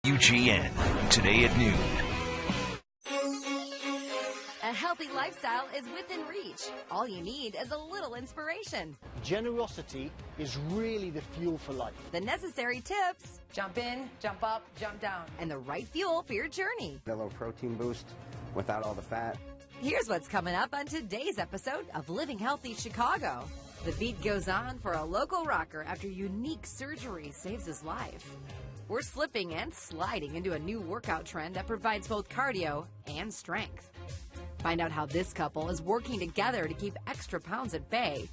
UGN, today at noon. A healthy lifestyle is within reach. All you need is a little inspiration. Generosity is really the fuel for life. The necessary tips. Jump in, jump up, jump down. And the right fuel for your journey. A low protein boost without all the fat. Here's what's coming up on today's episode of Living Healthy Chicago. The beat goes on for a local rocker after unique surgery saves his life. We're slipping and sliding into a new workout trend that provides both cardio and strength. Find out how this couple is working together to keep extra pounds at bay.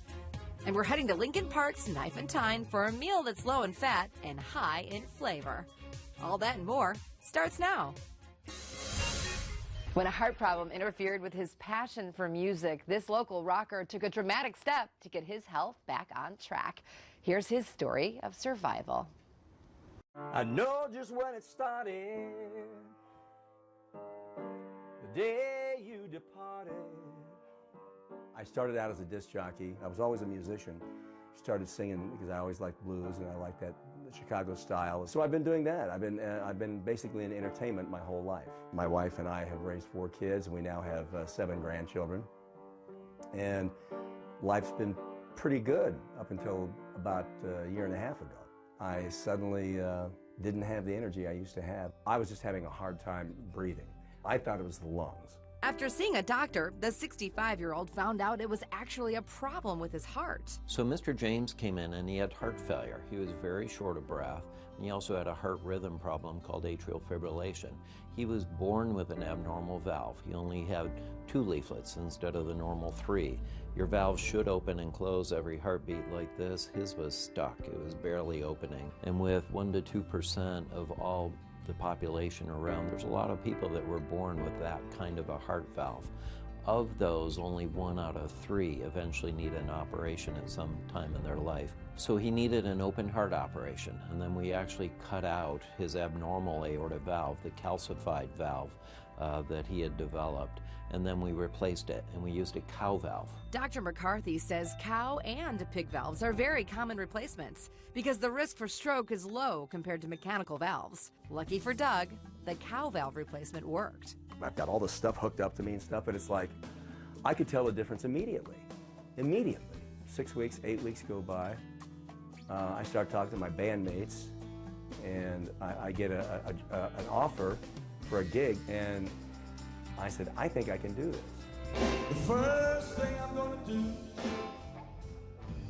And we're heading to Lincoln Park's Knife and Tine for a meal that's low in fat and high in flavor. All that and more starts now. When a heart problem interfered with his passion for music, this local rocker took a dramatic step to get his health back on track. Here's his story of survival. I know just when it started, the day you departed. I started out as a disc jockey. I was always a musician. Started singing because I always liked blues and I liked that Chicago style. So I've been doing that. I've been basically in entertainment my whole life. My wife and I have raised 4 kids and we now have 7 grandchildren. And life's been pretty good up until about a year and a half ago. I suddenly didn't have the energy I used to have. I was just having a hard time breathing. I thought it was the lungs. After seeing a doctor, the 65-year-old found out it was actually a problem with his heart. So Mr. James came in and he had heart failure. He was very short of breath, and he also had a heart rhythm problem called atrial fibrillation. He was born with an abnormal valve. He only had 2 leaflets instead of the normal 3. Your valve should open and close every heartbeat like this. His was stuck. It was barely opening. And with 1 to 2% of all the population around, there's a lot of people that were born with that kind of a heart valve. Of those, only 1 out of 3 eventually need an operation at some time in their life. So he needed an open heart operation, and then we actually cut out his abnormal aortic valve, the calcified valve that he had developed, and then we replaced it, and we used a cow valve. Dr. McCarthy says cow and pig valves are very common replacements because the risk for stroke is low compared to mechanical valves. Lucky for Doug, the cow valve replacement worked. I've got all this stuff hooked up to me and stuff, but it's like, I could tell the difference immediately. Immediately. 6 weeks, 8 weeks go by. I start talking to my bandmates, and I get an offer for a gig, and I said, I think I can do this. The first thing I'm gonna do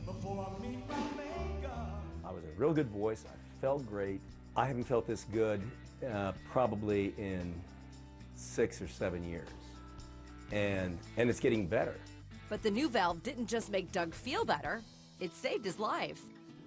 before I meet my maker. I was in a real good voice. I felt great. I haven't felt this good probably in 6 or 7 years, and it's getting better. But the new valve didn't just make Doug feel better, it saved his life.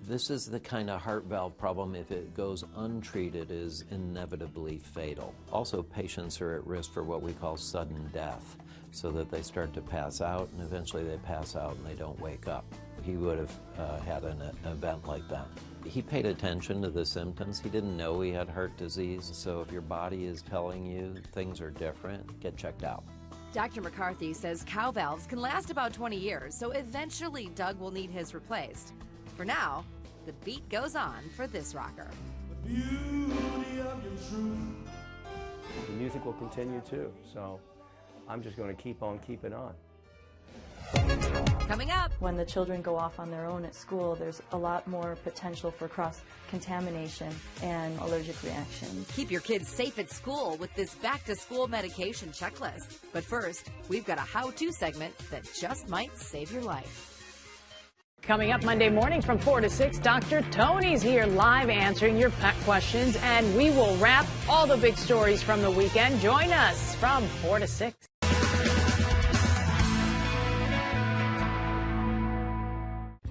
This is the kind of heart valve problem, if it goes untreated, is inevitably fatal. Also, patients are at risk for what we call sudden death, so that they start to pass out, and eventually they pass out and they don't wake up. He would have had an event like that. He paid attention to the symptoms. He didn't know he had heart disease, so if your body is telling you things are different, get checked out. Dr. McCarthy says cow valves can last about 20 years, so eventually Doug will need his replaced. For now, the beat goes on for this rocker. The beauty of your truth. The music will continue too, so I'm just going to keep on keeping on. Coming up, when the children go off on their own at school, there's a lot more potential for cross-contamination and allergic reactions. keep your kids safe at school with this back-to-school medication checklist. But first, we've got a how-to segment that just might save your life. Coming up Monday mornings from 4 to 6, Dr. Tony's here live answering your pet questions, and we will wrap all the big stories from the weekend. Join us from 4 to 6.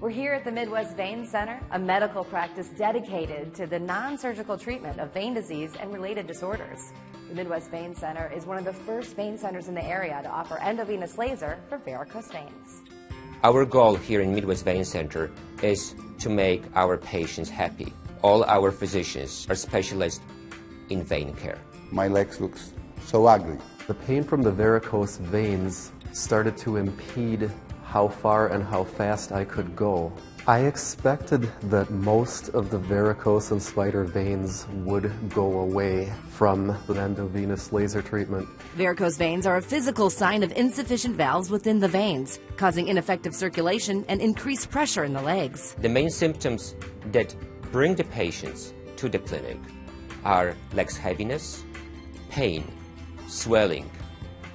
We're here at the Midwest Vein Center, a medical practice dedicated to the non-surgical treatment of vein disease and related disorders. The Midwest Vein Center is one of the first vein centers in the area to offer endovenous laser for varicose veins. Our goal here in Midwest Vein Center is to make our patients happy. All our physicians are specialists in vein care. My legs look so ugly. The pain from the varicose veins started to impede how far and how fast I could go. I expected that most of the varicose and spider veins would go away from the endovenous laser treatment. Varicose veins are a physical sign of insufficient valves within the veins, causing ineffective circulation and increased pressure in the legs. The main symptoms that bring the patients to the clinic are legs heaviness, pain, swelling,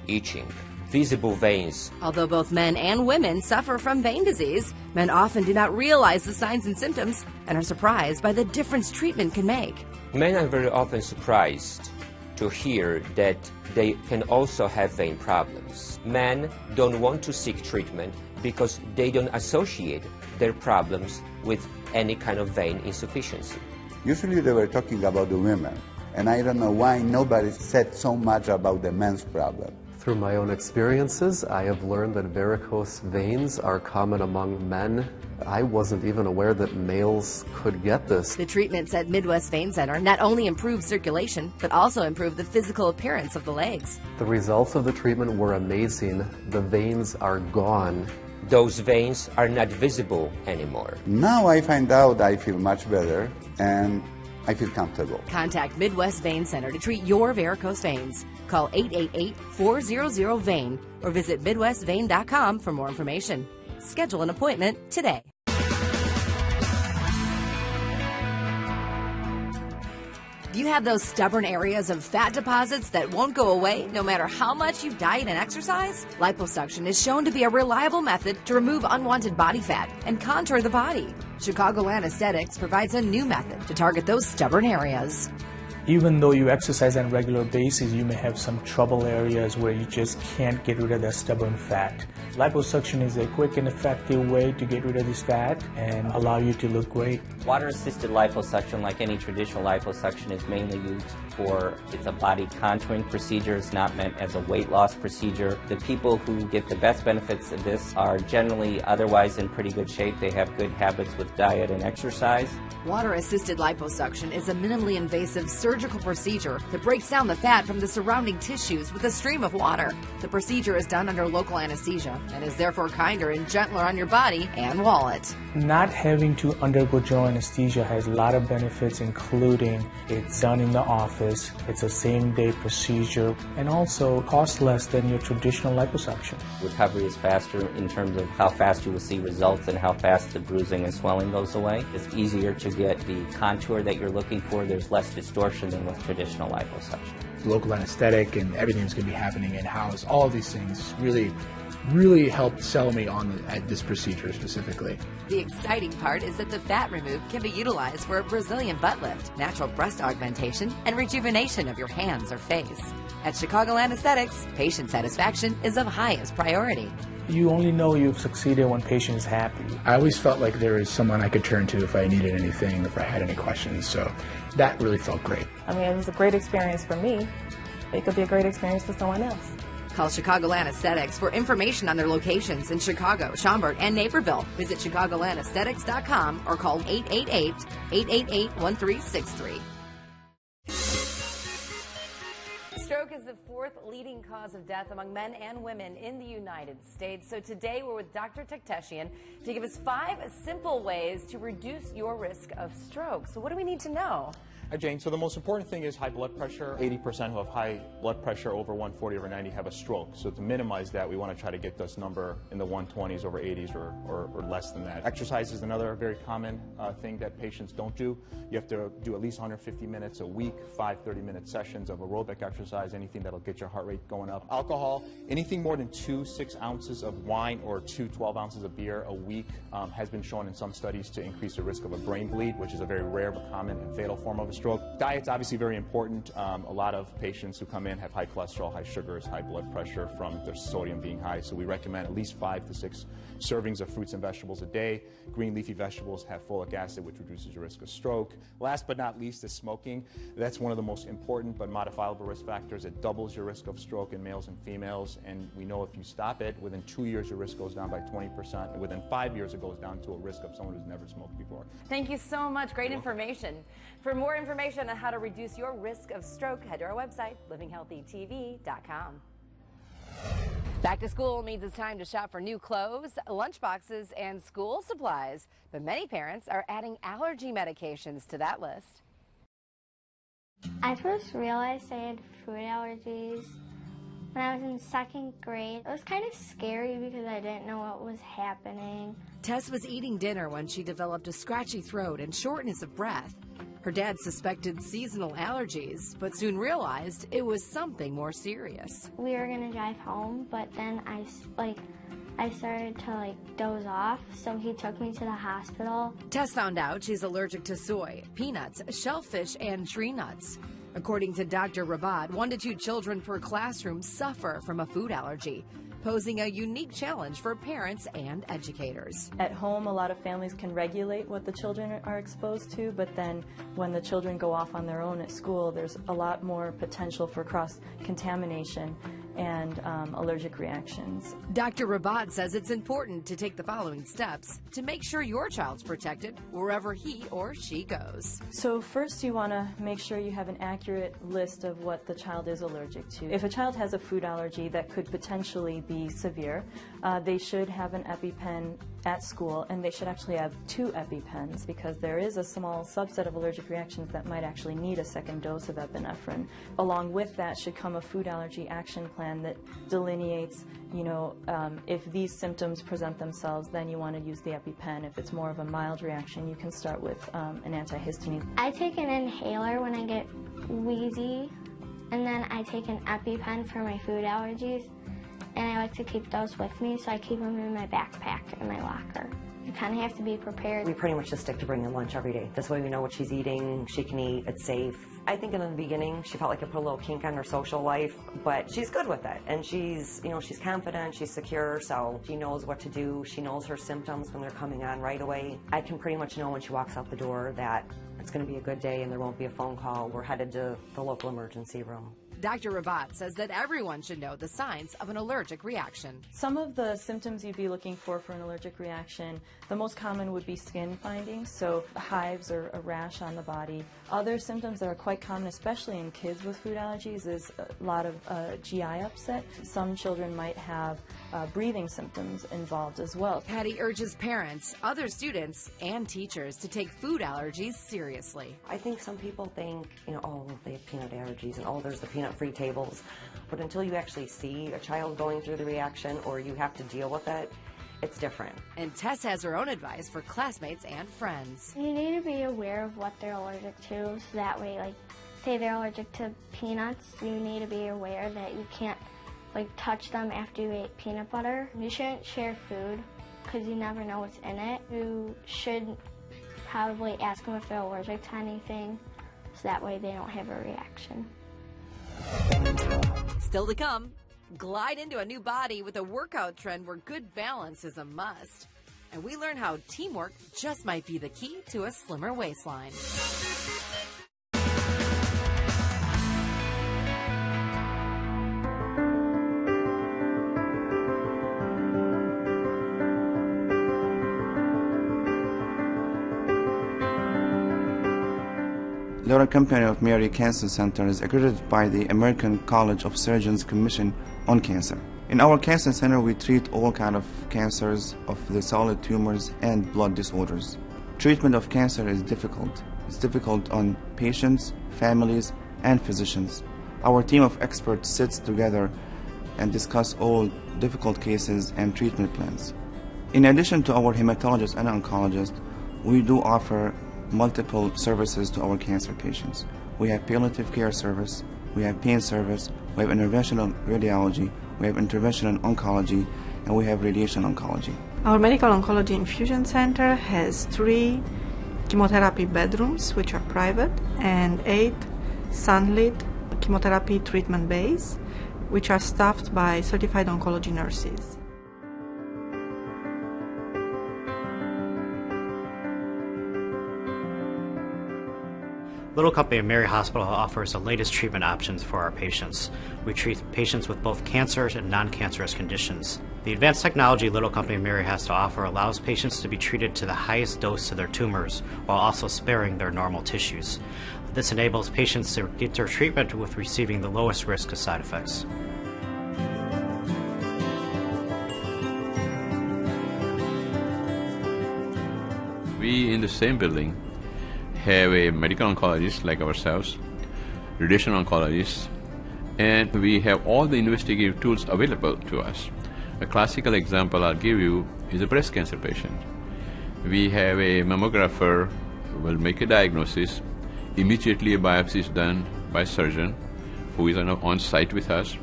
itching, visible veins. Although both men and women suffer from vein disease, men often do not realize the signs and symptoms and are surprised by the difference treatment can make. Men are very often surprised to hear that they can also have vein problems. Men don't want to seek treatment because they don't associate their problems with any kind of vein insufficiency. Usually they were talking about the women, and I don't know why nobody said so much about the men's problem. Through my own experiences, I have learned that varicose veins are common among men. I wasn't even aware that males could get this. The treatments at Midwest Vein Center not only improve circulation, but also improve the physical appearance of the legs. The results of the treatment were amazing. The veins are gone. Those veins are not visible anymore. Now I find out I feel much better and I feel comfortable. Contact Midwest Vein Center to treat your varicose veins. Call 888-400-VEIN or visit MidwestVein.com for more information. Schedule an appointment today. Do you have those stubborn areas of fat deposits that won't go away no matter how much you diet and exercise? Liposuction is shown to be a reliable method to remove unwanted body fat and contour the body. Chicagoland Aesthetics provides a new method to target those stubborn areas. Even though you exercise on a regular basis, you may have some trouble areas where you just can't get rid of that stubborn fat. Liposuction is a quick and effective way to get rid of this fat and allow you to look great. Water-assisted liposuction, like any traditional liposuction, is mainly used it's a body contouring procedure. It's not meant as a weight loss procedure. The people who get the best benefits of this are generally otherwise in pretty good shape. They have good habits with diet and exercise. Water-assisted liposuction is a minimally invasive surgical procedure that breaks down the fat from the surrounding tissues with a stream of water. The procedure is done under local anesthesia and is therefore kinder and gentler on your body and wallet. Not having to undergo general anesthesia has a lot of benefits, including it's done in the office, it's a same-day procedure, and also costs less than your traditional liposuction. Recovery is faster in terms of how fast you will see results and how fast the bruising and swelling goes away. It's easier to get the contour that you're looking for. There's less distortion than with traditional liposuction. Local anesthetic and everything's going to be happening in-house. All of these things really helped sell me on at this procedure specifically. The exciting part is that the fat removed can be utilized for a Brazilian butt lift, natural breast augmentation, and rejuvenation of your hands or face. At Chicagoland Aesthetics, patient satisfaction is of highest priority. You only know you've succeeded when patient is happy. I always felt like there was someone I could turn to if I needed anything, if I had any questions, so that really felt great. I mean, it was a great experience for me. It could be a great experience for someone else. Call Chicagoland Aesthetics for information on their locations in Chicago, Schaumburg, and Naperville. Visit ChicagolandAesthetics.com or call 888-888-1363. Stroke is the fourth leading cause of death among men and women in the United States. So today we're with Dr. Tekhteshian to give us 5 simple ways to reduce your risk of stroke. So what do we need to know? Hi, Jane. So the most important thing is high blood pressure. 80% who have high blood pressure over 140/90 have a stroke. So to minimize that, we want to try to get this number in the 120s over 80s or less than that. Exercise is another very common thing that patients don't do. You have to do at least 150 minutes a week, 5 30-minute sessions of aerobic exercise, anything that'll get your heart rate going up. Alcohol, anything more than 2 6 ounces of wine or 2 12 ounces of beer a week has been shown in some studies to increase the risk of a brain bleed, which is a very rare but common and fatal form of a stroke. Diet's obviously very important. A lot of patients who come in have high cholesterol, high sugars, high blood pressure from their sodium being high, so we recommend at least 5 to 6 servings of fruits and vegetables a day. Green leafy vegetables have folic acid, which reduces your risk of stroke. Last but not least is smoking. That's one of the most important but modifiable risk factors. It doubles your risk of stroke in males and females, and we know if you stop it, within 2 years your risk goes down by 20%, and within 5 years it goes down to a risk of someone who's never smoked before. Thank you so much. Great information. For more information on how to reduce your risk of stroke, head to our website, livinghealthytv.com. Back to school means it's time to shop for new clothes, lunchboxes, and school supplies. But many parents are adding allergy medications to that list. I first realized I had food allergies when I was in 2nd grade. It was kind of scary because I didn't know what was happening. Tess was eating dinner when she developed a scratchy throat and shortness of breath. Her dad suspected seasonal allergies, but soon realized it was something more serious. We were gonna drive home, but then I started to doze off, so he took me to the hospital. Tess found out she's allergic to soy, peanuts, shellfish, and tree nuts. According to Dr. Rabad, 1 to 2 children per classroom suffer from a food allergy, posing a unique challenge for parents and educators. At home, a lot of families can regulate what the children are exposed to, but then when the children go off on their own at school, there's a lot more potential for cross-contamination and allergic reactions. Dr. Rabad says it's important to take the following steps to make sure your child's protected wherever he or she goes. So first you want to make sure you have an accurate list of what the child is allergic to. If a child has a food allergy that could potentially be severe, they should have an EpiPen at school, and they should actually have 2 EpiPens because there is a small subset of allergic reactions that might actually need a second dose of epinephrine. Along with that should come a food allergy action plan that delineates, if these symptoms present themselves, then you want to use the EpiPen. If it's more of a mild reaction, you can start with an antihistamine. I take an inhaler when I get wheezy, and then I take an EpiPen for my food allergies, and I like to keep those with me, so I keep them in my backpack in my locker. You kind of have to be prepared. We pretty much just stick to bringing lunch every day. This way we know what she's eating, she can eat, it's safe. I think in the beginning she felt like it put a little kink on her social life, but she's good with it. And she's confident, she's secure, so she knows what to do. She knows her symptoms when they're coming on right away. I can pretty much know when she walks out the door that it's going to be a good day and there won't be a phone call. We're headed to the local emergency room. Dr. Rabat says that everyone should know the signs of an allergic reaction. Some of the symptoms you'd be looking for an allergic reaction, the most common would be skin findings, so hives or a rash on the body. Other symptoms that are quite common, especially in kids with food allergies, is a lot of GI upset. Some children might have breathing symptoms involved as well. Patty urges parents, other students, and teachers to take food allergies seriously. I think some people think, oh, they have peanut allergies and there's the peanut-free tables. But until you actually see a child going through the reaction or you have to deal with it, it's different. And Tess has her own advice for classmates and friends. You need to be aware of what they're allergic to, so that way, say they're allergic to peanuts, you need to be aware that you can't touch them after you ate peanut butter. You shouldn't share food because you never know what's in it. You should probably ask them if they're allergic to anything, so that way they don't have a reaction. Still to come, glide into a new body with a workout trend where good balance is a must. And we learn how teamwork just might be the key to a slimmer waistline. Little Company of Mary Cancer Center is accredited by the American College of Surgeons Commission on Cancer. In our cancer center, we treat all kinds of cancers, of the solid tumors and blood disorders. Treatment of cancer is difficult. It's difficult on patients, families, and physicians. Our team of experts sits together and discuss all difficult cases and treatment plans. In addition to our hematologist and oncologist, we do offer multiple services to our cancer patients. We have palliative care service, we have pain service, we have interventional radiology, we have interventional oncology, and we have radiation oncology. Our medical oncology infusion center has 3 chemotherapy bedrooms, which are private, and 8 sunlit chemotherapy treatment bays, which are staffed by certified oncology nurses. Little Company of Mary Hospital offers the latest treatment options for our patients. We treat patients with both cancerous and non-cancerous conditions. The advanced technology Little Company of Mary has to offer allows patients to be treated to the highest dose of their tumors while also sparing their normal tissues. This enables patients to get their treatment with receiving the lowest risk of side effects. We in the same building have a medical oncologist like ourselves, radiation oncologist, and we have all the investigative tools available to us. A classical example I'll give you is a breast cancer patient. We have a mammographer who will make a diagnosis. Immediately a biopsy is done by a surgeon who is on site with us,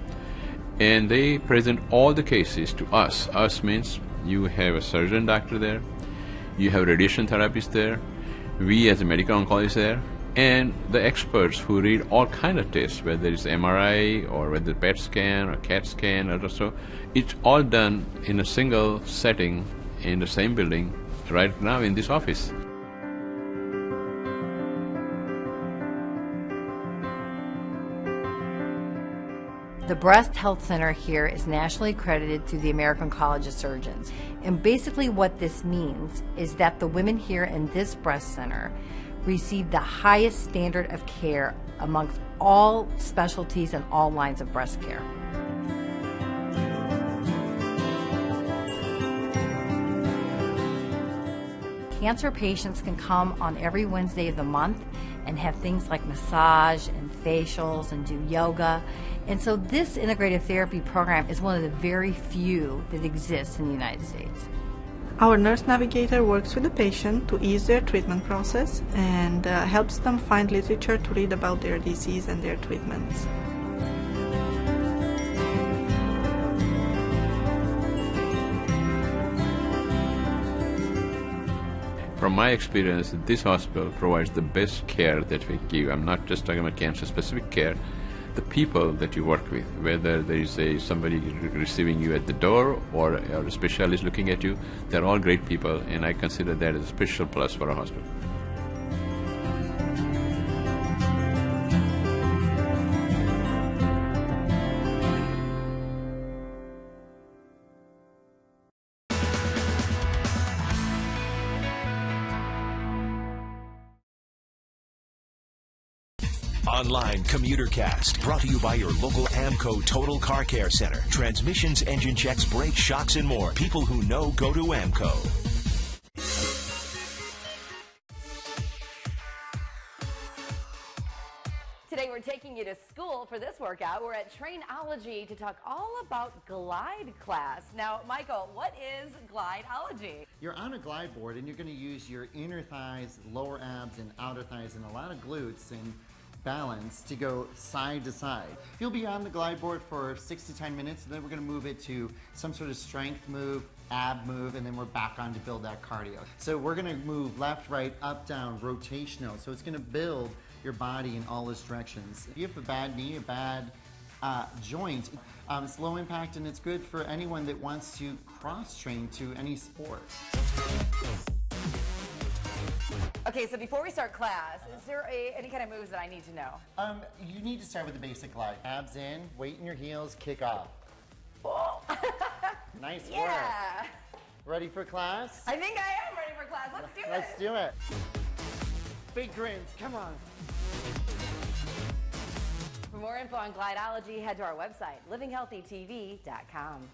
and they present all the cases to us. Us means you have a surgeon doctor there, you have a radiation therapist there, we as a medical oncologist there, and the experts who read all kind of tests, whether it's MRI or whether PET scan or CAT scan or so. It's all done in a single setting in the same building right now in this office. The Breast Health Center here is nationally accredited through the American College of Surgeons. And basically what this means is that the women here in this breast center receive the highest standard of care amongst all specialties and all lines of breast care. Cancer patients can come on every Wednesday of the month and have things like massage and facials and do yoga. And so this integrative therapy program is one of the very few that exists in the United States. Our nurse navigator works with the patient to ease their treatment process and helps them find literature to read about their disease and their treatments. From my experience, this hospital provides the best care that we give. I'm not just talking about cancer-specific care. The people that you work with, whether there is somebody receiving you at the door or a specialist looking at you, they're all great people, and I consider that as a special plus for a hospital. Online Commuter Cast, brought to you by your local AMCO Total Car Care Center. Transmissions, engine checks, brakes, shocks, and more. People who know go to AMCO. Today we're taking you to school for this workout. We're at Trainology to talk all about glide class. Now, Michael, what is glideology? You're on a glide board and you're going to use your inner thighs, lower abs, and outer thighs, and a lot of glutes and balance to go side to side. You'll be on the glide board for 6 to 10 minutes, and then we're going to move it to some sort of strength move, ab move, and then we're back on to build that cardio. So we're going to move left, right, up, down, rotational. So it's going to build your body in all its directions. If you have a bad knee, a bad joint, it's low impact, and it's good for anyone that wants to cross-train to any sport. Okay, so before we start class, is there any kind of moves that I need to know? You need to start with the basic glide. Abs in, weight in your heels, kick off. Nice work. Yeah. Ready for class? I think I am ready for class. Let's do it. Let's do it. Big grins, come on. For more info on glideology, head to our website, livinghealthytv.com.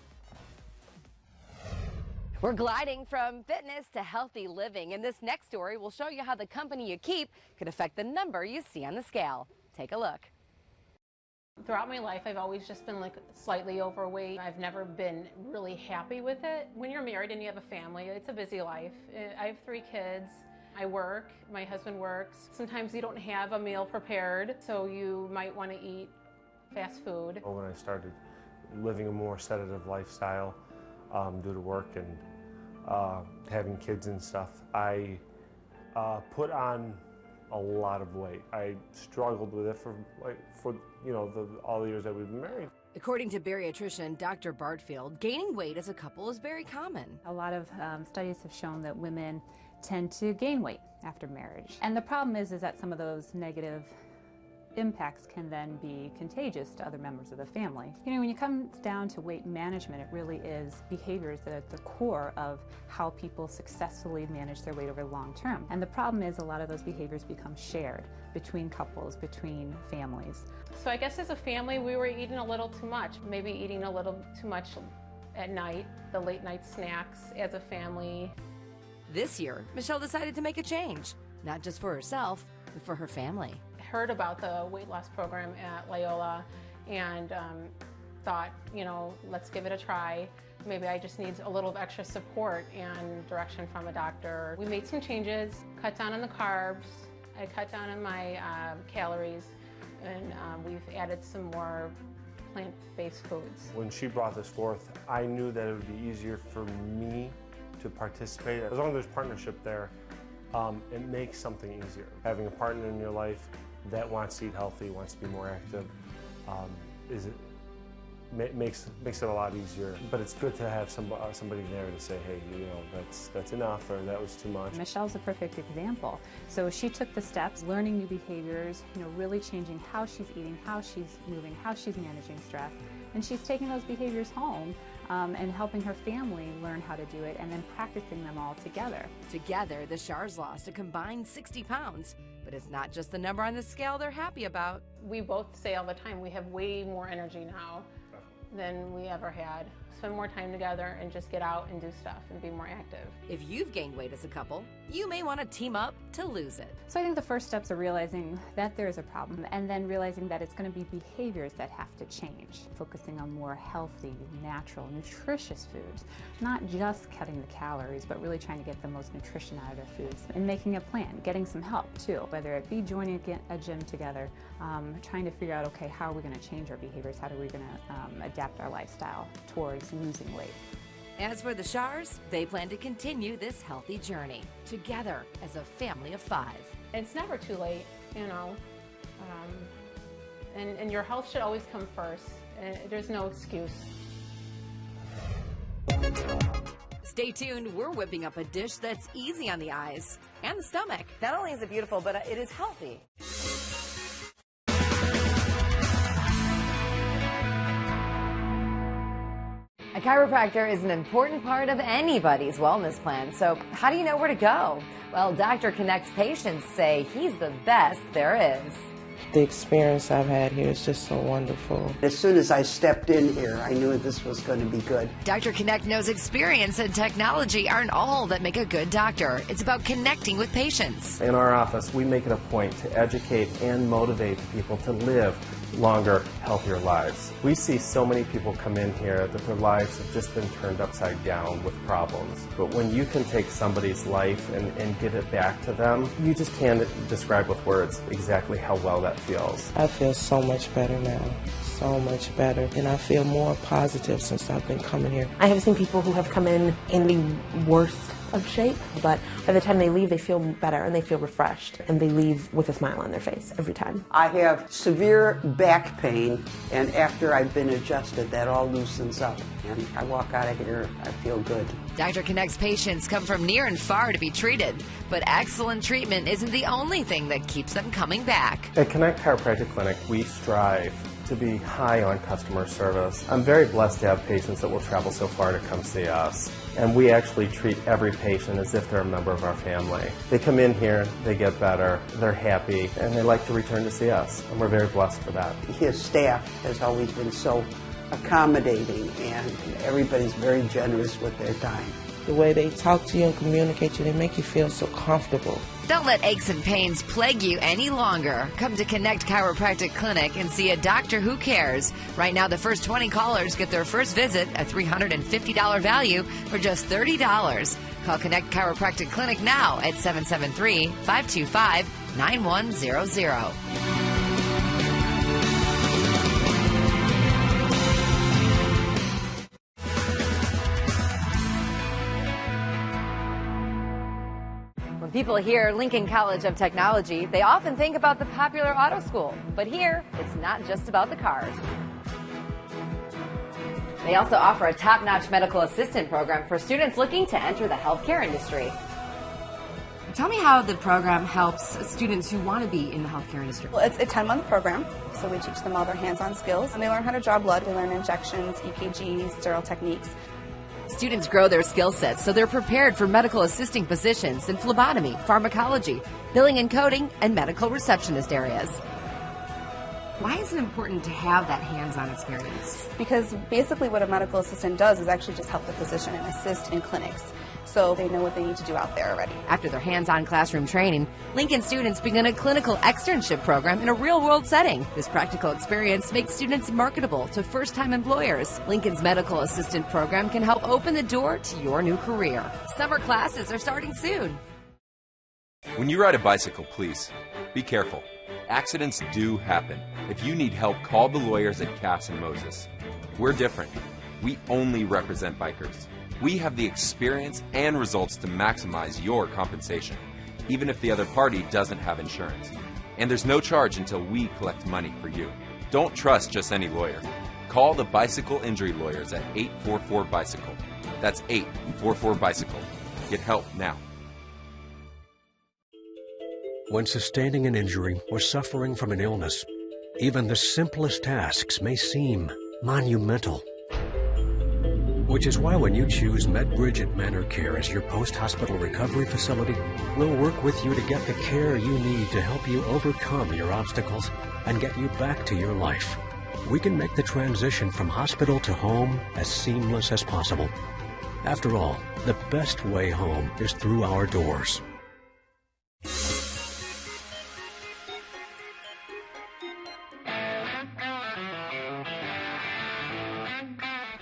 We're gliding from fitness to healthy living. In this next story, we'll show you how the company you keep could affect the number you see on the scale. Take a look. Throughout my life, I've always just been like slightly overweight. I've never been really happy with it. When you're married and you have a family, it's a busy life. I have 3 kids. I work, my husband works. Sometimes you don't have a meal prepared, so you might want to eat fast food. When I started living a more sedative lifestyle due to work and having kids and stuff, I put on a lot of weight. I struggled with it for all the years that we've been married. According to bariatrician Dr. Bartfield, gaining weight as a couple is very common. A lot of studies have shown that women tend to gain weight after marriage. And the problem is that some of those negative impacts can then be contagious to other members of the family. You know, when it comes down to weight management, it really is behaviors that are at the core of how people successfully manage their weight over the long term. And the problem is a lot of those behaviors become shared between couples, between families. So I guess as a family, we were eating a little too much, maybe eating a little too much at night, the late night snacks as a family. This year, Michelle decided to make a change, not just for herself, but for her family. Heard about the weight loss program at Loyola and thought, you know, let's give it a try. Maybe I just need a little extra support and direction from a doctor. We made some changes, cut down on the carbs, I cut down on my calories, and we've added some more plant-based foods. When she brought this forth, I knew that it would be easier for me to participate. As long as there's partnership there, it makes something easier. Having a partner in your life that wants to eat healthy, wants to be more active, makes it a lot easier. But it's good to have somebody there to say, hey, you know, that's enough, or that was too much. Michelle's a perfect example. So she took the steps, learning new behaviors, you know, really changing how she's eating, how she's moving, how she's managing stress, and she's taking those behaviors home and helping her family learn how to do it, and then practicing them all together. Together, the Shars lost a combined 60 pounds. But it's not just the number on the scale they're happy about. We both say all the time we have way more energy now than we ever had. Spend more time together and just get out and do stuff and be more active. If you've gained weight as a couple, you may want to team up to lose it. So I think the first steps are realizing that there is a problem, and then realizing that it's going to be behaviors that have to change. Focusing on more healthy, natural, nutritious foods. Not just cutting the calories, but really trying to get the most nutrition out of their foods. And making a plan, getting some help too. Whether it be joining a gym together, trying to figure out, okay, how are we going to change our behaviors? How are we going to adapt our lifestyle towards losing weight? As for the Shars, they plan to continue this healthy journey together as a family of 5. It's never too late, you know, and your health should always come first. There's no excuse. Stay tuned, we're whipping up a dish that's easy on the eyes and the stomach. Not only is it beautiful, but it is healthy. A chiropractor is an important part of anybody's wellness plan, so how do you know where to go? Well, Dr. Connect's patients say he's the best there is. The experience I've had here is just so wonderful. As soon as I stepped in here, I knew this was going to be good. Dr. Connect knows experience and technology aren't all that make a good doctor. It's about connecting with patients. In our office, we make it a point to educate and motivate people to live longer, healthier lives. We see so many people come in here that their lives have just been turned upside down with problems. But when you can take somebody's life and give it back to them, you just can't describe with words exactly how well that feels. I feel so much better now. So much better. And I feel more positive since I've been coming here. I have seen people who have come in the worst of shape, but by the time they leave, they feel better and they feel refreshed, and they leave with a smile on their face every time. I have severe back pain, and after I've been adjusted, that all loosens up, and I walk out of here, I feel good. Dr. Connect's patients come from near and far to be treated, but excellent treatment isn't the only thing that keeps them coming back. At Connect Chiropractic Clinic, we strive to be high on customer service. I'm very blessed to have patients that will travel so far to come see us. And we actually treat every patient as if they're a member of our family. They come in here, they get better, they're happy, and they like to return to see us. And we're very blessed for that. His staff has always been so accommodating, and everybody's very generous with their time. The way they talk to you and communicate to you, they make you feel so comfortable. Don't let aches and pains plague you any longer. Come to Connect Chiropractic Clinic and see a doctor who cares. Right now, the first 20 callers get their first visit, a $350 value, for just $30. Call Connect Chiropractic Clinic now at 773-525-9100. When people hear Lincoln College of Technology, they often think about the popular auto school. But here, it's not just about the cars. They also offer a top-notch medical assistant program for students looking to enter the healthcare industry. Tell me how the program helps students who want to be in the healthcare industry. Well, it's a 10-month program, so we teach them all their hands-on skills, and they learn how to draw blood, they learn injections, EKGs, sterile techniques. Students grow their skill sets so they're prepared for medical assisting positions in phlebotomy, pharmacology, billing and coding, and medical receptionist areas. Why is it important to have that hands-on experience? Because basically what a medical assistant does is actually just help the physician and assist in clinics. So they know what they need to do out there already. After their hands-on classroom training, Lincoln students begin a clinical externship program in a real-world setting. This practical experience makes students marketable to first-time employers. Lincoln's medical assistant program can help open the door to your new career. Summer classes are starting soon. When you ride a bicycle, please be careful. Accidents do happen. If you need help, call the lawyers at Cass and Moses. We're different. We only represent bikers. We have the experience and results to maximize your compensation, even if the other party doesn't have insurance. And there's no charge until we collect money for you. Don't trust just any lawyer. Call the Bicycle Injury Lawyers at 844-BICYCLE. That's 844-BICYCLE. Get help now. When sustaining an injury or suffering from an illness, even the simplest tasks may seem monumental. Which is why when you choose MedBridge at Manor Care as your post-hospital recovery facility, we'll work with you to get the care you need to help you overcome your obstacles and get you back to your life. We can make the transition from hospital to home as seamless as possible. After all, the best way home is through our doors.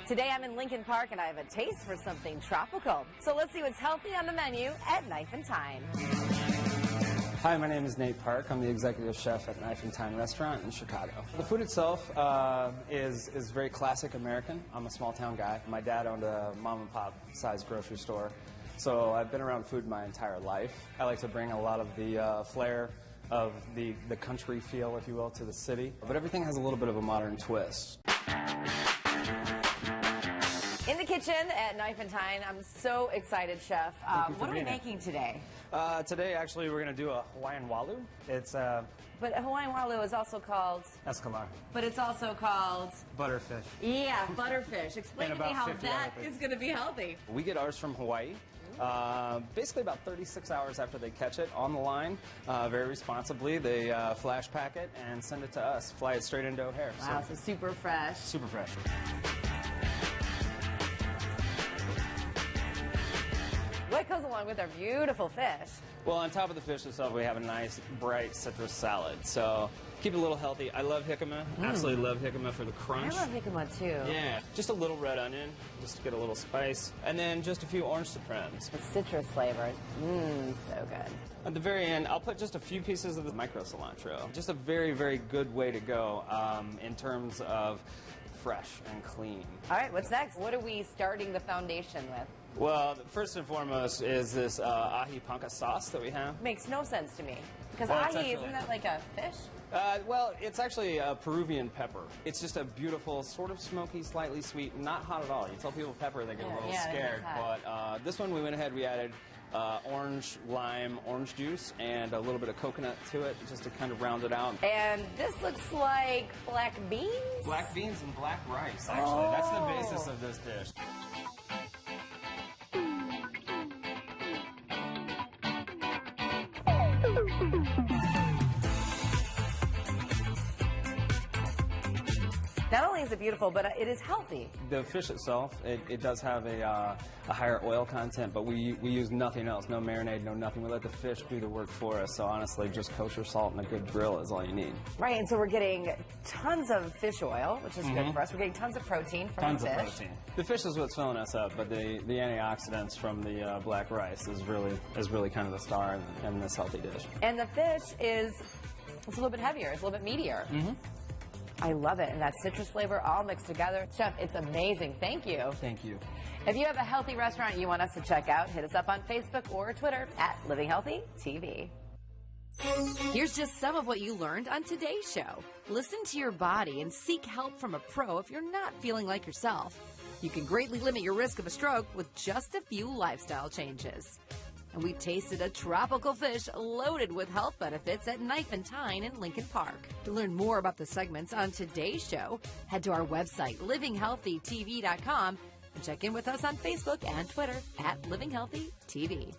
Today I'm in Lincoln Park and I have a taste for something tropical. So let's see what's healthy on the menu at Knife and Tine. Hi, my name is Nate Park. I'm the executive chef at Knife and Tine Restaurant in Chicago. The food itself is very classic American. I'm a small town guy. My dad owned a mom and pop sized grocery store. So I've been around food my entire life. I like to bring a lot of the flair of the country feel, if you will, to the city. But everything has a little bit of a modern twist. In the kitchen at Knife and Tine, I'm so excited, Chef. What are we making today? Today, actually, we're going to do a Hawaiian walu. It's But Hawaiian walu is also called... escalar. But it's also called... Butterfish. Yeah, butterfish. Explain to me how that is going to be healthy. We get ours from Hawaii. Basically about 36 hours after they catch it on the line, very responsibly, they flash pack it and send it to us, fly it straight into O'Hare. Wow, so super fresh. Super fresh. What goes along with our beautiful fish? Well, on top of the fish itself, we have a nice, bright citrus salad. So keep it a little healthy. I love jicama. Absolutely love jicama for the crunch. I love jicama too. Yeah, just a little red onion, just to get a little spice. And then just a few orange supremes. The citrus flavors. So good. At the very end, I'll put just a few pieces of the micro cilantro. Just a very, very good way to go in terms of fresh and clean. All right, what's next? What are we starting the foundation with? Well, first and foremost is this ahi panca sauce that we have. Makes no sense to me. Because Well, ahi, isn't that like a fish? Well, it's actually a Peruvian pepper. It's just a beautiful, sort of smoky, slightly sweet, not hot at all. You tell people pepper, they get a little scared. But this one we went ahead, we added orange, lime, orange juice, and a little bit of coconut to it, just to kind of round it out. And this looks like black beans? Black beans and black rice, actually. That's the basis of this dish. Not only is it beautiful, but it is healthy. The fish itself, it does have a higher oil content, but we use nothing else, no marinade, no nothing. We let the fish do the work for us, so honestly, just kosher salt and a good grill is all you need. Right, and so we're getting tons of fish oil, which is good for us. We're getting tons of protein from the fish. Tons of protein. The fish is what's filling us up, but the antioxidants from the black rice is really kind of the star in this healthy dish. And the fish it's a little bit heavier, it's a little bit meatier. I love it, and that citrus flavor all mixed together. Chef, it's amazing. Thank you. Thank you. If you have a healthy restaurant you want us to check out, hit us up on Facebook or Twitter at Living Healthy TV. Here's just some of what you learned on today's show. Listen to your body and seek help from a pro if you're not feeling like yourself. You can greatly limit your risk of a stroke with just a few lifestyle changes. And we tasted a tropical fish loaded with health benefits at Knife and Tine in Lincoln Park. To learn more about the segments on today's show, head to our website, livinghealthytv.com, and check in with us on Facebook and Twitter at Living Healthy TV.